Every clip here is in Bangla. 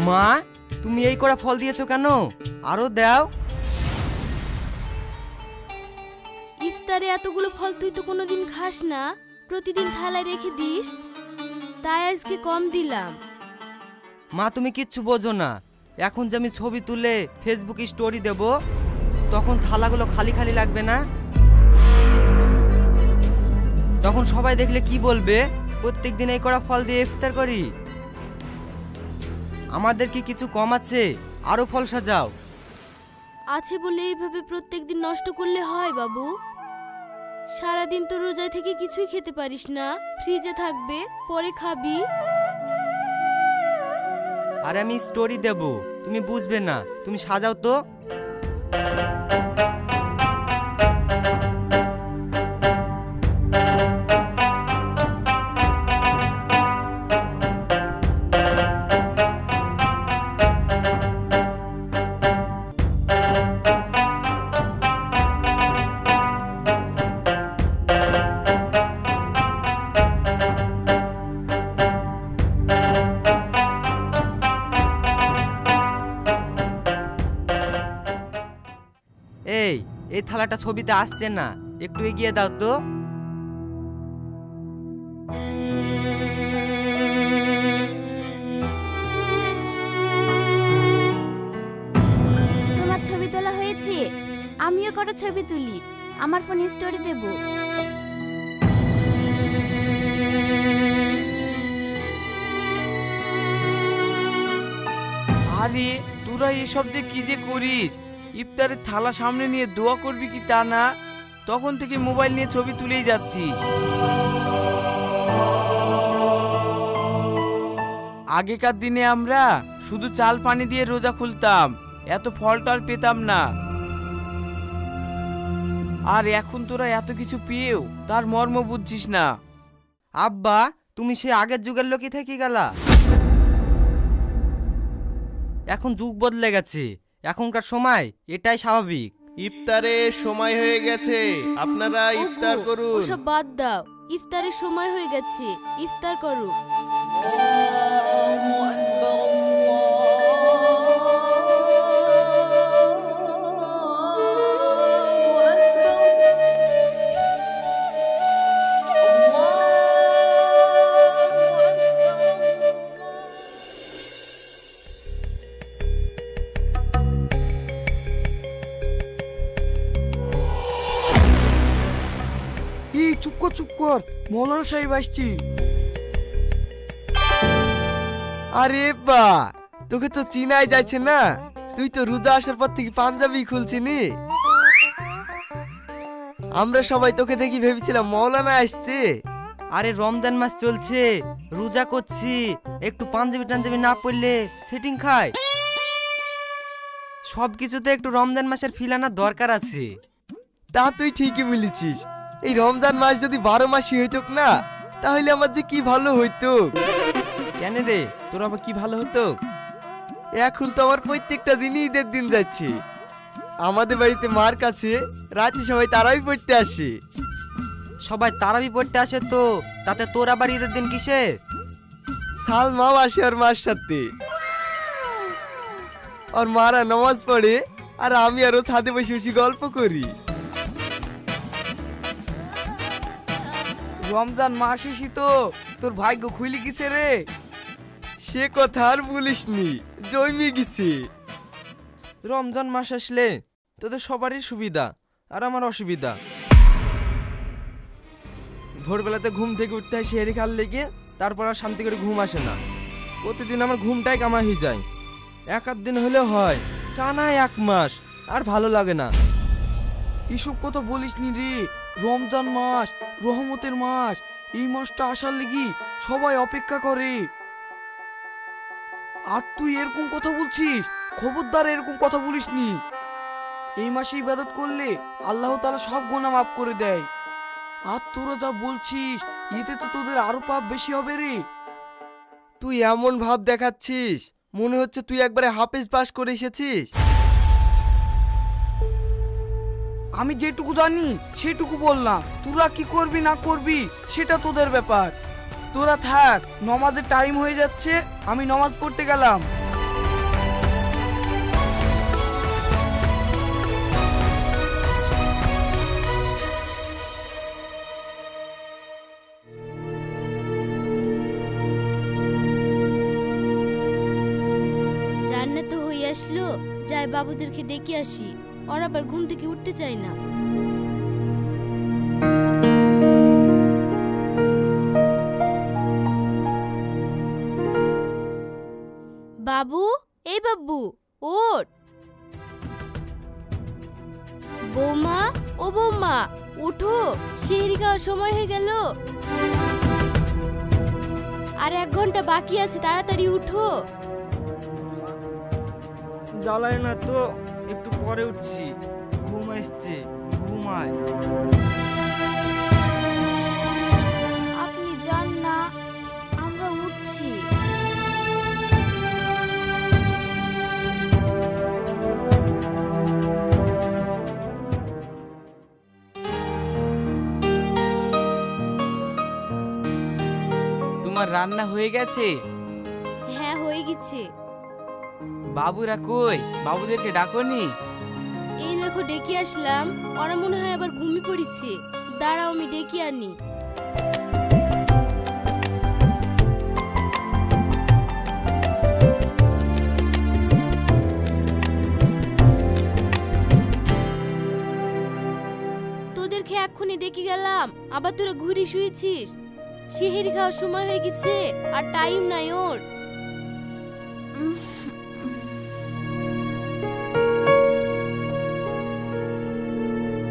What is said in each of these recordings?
মা, তুমি এই করা ফল দিয়েছো কেন? আরো দাও। ইফতারে এতগুলো ফল তুই তো কোনোদিন খাস না, প্রতিদিন থালায় রেখে দিস, তাই আজকে কম দিলাম। মা, তুমি কিচ্ছু বোঝো না। এখন যে আমি ছবি তুলে ফেসবুকে স্টোরি দেব, তখন থালাগুলো খালি খালি লাগবে না? তখন সবাই দেখলে কি বলবে? প্রত্যেকদিন এই করা ফল দিয়ে ইফতার করি। আমাদের কি কিছু কম আছে? আরো ফল সাজাও। আছে বলে এইভাবে প্রত্যেকদিন নষ্ট করলে হয় বাবু? সারাদিন তো রোজায় থেকে কিছুই খেতে পারিস না, ফ্রিজে থাকবে, পরে খাবি। আর আমি স্টোরি দেব, তুমি বুঝবে না। তুমি সাজাও তো। এই থালাটা ছবিতে আসছে না, একটু এগিয়ে দাও তো। তোমার ছবি তোলা হয়েছে, আমিও কটা ছবি তুলি, আমার ফোনে স্টোরি দেব। আরে তোরা এসব যে কি যে করিস? ইফতারের থালা সামনে নিয়ে দোয়া করবি কি তা না? তখন থেকে মোবাইল নিয়ে ছবি তুলেই যাচ্ছিস। আগেকার দিনে আমরা শুধু চাল পানি দিয়ে রোজা খুলতাম, এত ফল টল পেতাম না। আর এখন তোরা এত কিছু পেয়েও তার মর্ম বুঝছিস না। আব্বা, তুমি সে আগের যুগের লোকই থেকে গেলা। এখন যুগ বদলে গেছে, এখনকার সময় এটাই স্বাভাবিক। ইফতারের সময় হয়ে গেছে, আপনারা ইফতার করুন। ওসব বাদ দাও, ইফতারের সময় হয়ে গেছে, ইফতার করো। চুপ কর, মৌলানা সাহেব আসছি। আরে বা, তোকে তো চিনাই যাচ্ছে না। তুই তো রোজা আসার পর থেকে পাঞ্জাবি খুলছিনি। আমরা সবাই তোকে দেখি ভেবেছিলাম মৌলানা আসছে। আরে রমজান মাস চলছে, রোজা করছি, একটু পাঞ্জাবি টাঞ্জাবি না পরলে সেটিং খায়। সব কিছুতে একটু রমজান মাসের ফিল আনার দরকার আছে। তা তুই ঠিকই বলেছিস। এই রমজান মাস যদি 12 মাসই হইতো না, তাহলে আমার যে কি ভালো হইতো। কেন রে, তোর আবার কি ভালো হতো? এখন তো আমার প্রত্যেকটা দিনই ঈদের দিন যাচ্ছে। আমাদের বাড়িতে মার কাছে রাতে সবাই তারাবি পড়তে আসে। সবাই তারাবি পড়তে আসে তো, তাতে তোর আবার ঈদের দিন কিসে? সালমাও আসে আর মার সাথে। আর মারা নামাজ পড়ে, আর আমি আরো ছাদে বসে বসে গল্প করি। রমজান মাস এসি তো, তোর ভাগ্য খুইলি গেছে রে। সে কথা আর বলিসনি, জন্মে গেছে। রমজান মাস আসলে তোদের সবারই সুবিধা, আর আমার অসুবিধা। ভোরবেলাতে ঘুম থেকে উঠতে হয় সেহরি খাল লেগে, তারপর আর শান্তি করে ঘুম আসে না। প্রতিদিন আমার ঘুমটাই কামা হয়ে যায়। এক আধ দিন হলে হয়, টানা 1 মাস আর ভালো লাগে না। এসব কথা বলিস নি রে। রমজান মাস রহমতের মাস, এই মাসটা আসার লাগি সবাই অপেক্ষা করে। আর তুই এরকম কথা বলছিস? খবরদার এরকম কথা বলিস নি। এই মাসে ইবাদত করলে আল্লাহ তাআলা সব গুনাহ মাফ করে দেয়। আর তোরা যা বলছিস, এতে তো তোদের আরো পাপ বেশি হবে রে। তুই এমন ভাব দেখাচ্ছিস, মনে হচ্ছে তুই একবারে হাফেজ পাস করে এসেছিস। আমি যেটুকু জানি সেটুকু বললাম। তোরা কি করবি না করবি সেটা তোদের ব্যাপার। তোরা থাক, নমাজের টাইম হয়ে যাচ্ছে, আমি নমাজ পড়তে গেলাম। বাবুদেরকে ডেকে আসি, ওরা আবার ঘুম থেকে উঠতে চায় না। বাবু, এই বাবু ওঠ। বৌমা, ও বৌমা উঠো, সেহরি খাওয়ার সময় হয়ে গেল। আর 1 ঘন্টা বাকি আছে, তাড়াতাড়ি উঠো। জ্বালায় না তো, একটু পরে উঠছি, ঘুম আসছে, ঘুমায়। আপনি যান না, আমরা উঠছি। তোমার রান্না হয়ে গেছে? হ্যাঁ, হয়ে গেছে। বাবুরা কই? বাবুদেরকে ডাকোনি? এই দেখো ডেকে আসলাম, ওরা মনে হয় আবার ঘুমিয়ে পড়েছে। দাঁড়াও, আমি ডেকে আনি। তোদেরকে এক্ষুনি ডেকে গেলাম, আবার তোরা ঘুরে শুয়েছিস। সেহেরি খাওয়ার সময় হয়ে গেছে, আর টাইম নাই ওর।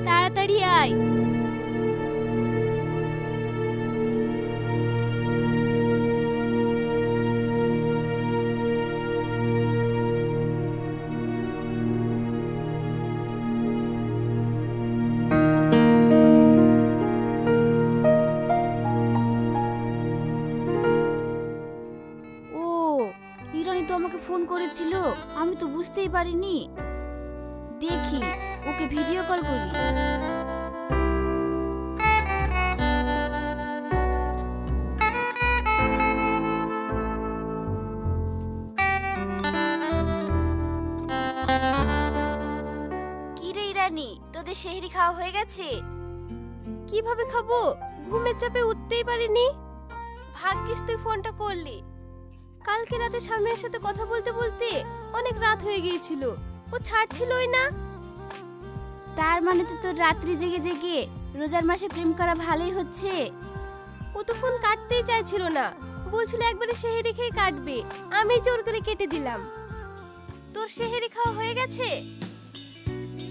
তাড়াতাড়ি আয়। ও, ইরানি তো আমাকে ফোন করেছিল, আমি তো বুঝতেই পারিনি। দেখি, ওকে ভিডিও কল করি। কি রে ইরানি, তোদের সেহরি খাওয়া হয়ে গেছে? কিভাবে খাবো? ঘুমের চাপে উঠতেই পারিনি। ভাগ্যিস তুই ফোনটা করলি। কালকে রাতে স্বামীর সাথে কথা বলতে বলতে অনেক রাত হয়ে গিয়েছিল, ও ছাড়ছিলই না। তার মানে তো তোর রাত্রি জেগে জেগে রোজার মাসে প্রেম করা ভালোই হচ্ছে। ও তো ফোন কাটতেই চাইছিল না, বলছিল একবারে সেহেরি খেয়ে কাটবে। আমি জোর করে কেটে দিলাম। তোর সেহেরি খাওয়া হয়ে গেছে?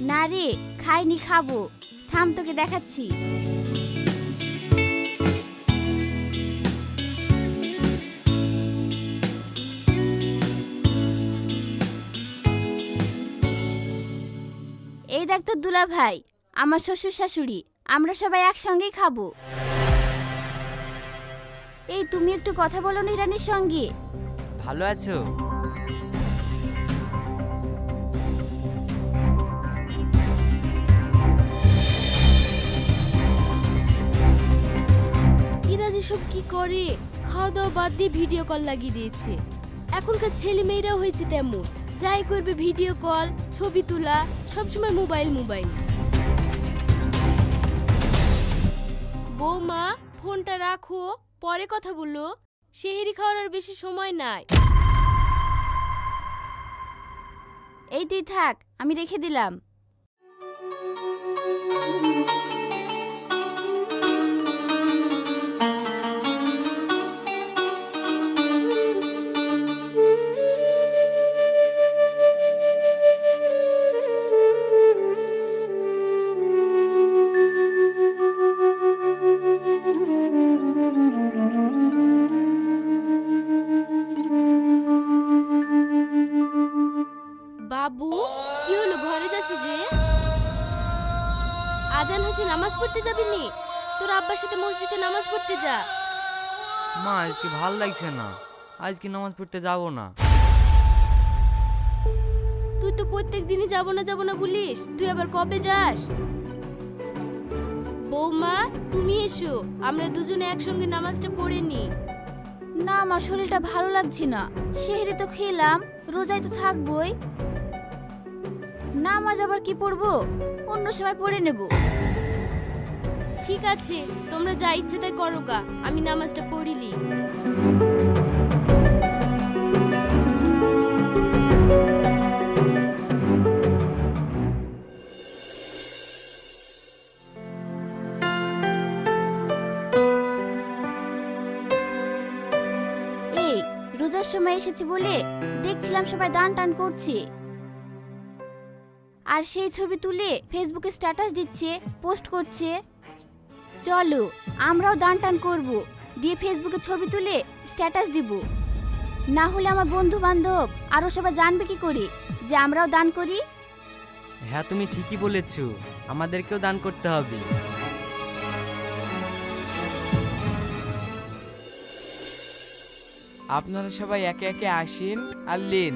না রে, খাইনি, খাবো। থাম, তোকে দেখাচ্ছি। এই দেখ তোর দুলা ভাই, আমার শ্বশুর শাশুড়ি, আমরা সবাই একসঙ্গেই খাবো। এই তুমি একটু কথা বলো না ইরানির সঙ্গে। ভালো আছো? এরা যে সব কি করে, খাওয়া দাওয়া বাদ দিয়ে ভিডিও কল লাগিয়ে দিয়েছে। এখনকার ছেলে মেয়েরাও হয়েছে তেমন, যাই করবে ভিডিও কল, ছবি তোলা, সবসময় মোবাইল মোবাইল। বৌমা, ফোনটা রাখো, পরে কথা বললো। সেহেরি খাওয়ার আর বেশি সময় নাই। এই তুই থাক, আমি রেখে দিলাম। বাবু, কি হলো? ঘরে যাচ্ছি যে। আজান হচ্ছে, নামাজ পড়তে যাবি নি? তোর আব্বার সাথে মসজিদে নামাজ পড়তে যা। মা, আজকে ভাল লাগছে না, আজকে নামাজ পড়তে যাব না। তুই তো প্রত্যেক দিনই যাবো না বলিস, তুই আবার কবে যাস? বৌমা, তুমি এসো, আমরা দুজনে একসঙ্গে নামাজটা পড়ে নি। না মা, শরীরটা ভালো লাগছে না। সেহরি তো খেলাম, রোজায় তো থাকবই। নামাজ আবার কি পড়বো, অন্য সময় পড়ে নেব। ঠিক আছে, তোমরা যা ইচ্ছে তাই করো গা, আমি নামাজটা পড়িলি। রোজার সময় এসেছি বলে দেখছিলাম সবাই দান টান করছে, আর সেই ছবি তুলে ফেসবুকে স্ট্যাটাস দিচ্ছে, পোস্ট করছে। চলো আমরাও দান টান করব, দিয়ে ফেসবুকে ছবি তুলে স্ট্যাটাস দিব। না হলে আমার বন্ধু বান্ধব আরো সবাই জানবে কি করে যে আমরাও দান করি। হ্যাঁ তুমি ঠিকই বলেছো, আমাদেরকেও দান করতে হবে। আপনারা সবাই একে একে আসেন আর লেন।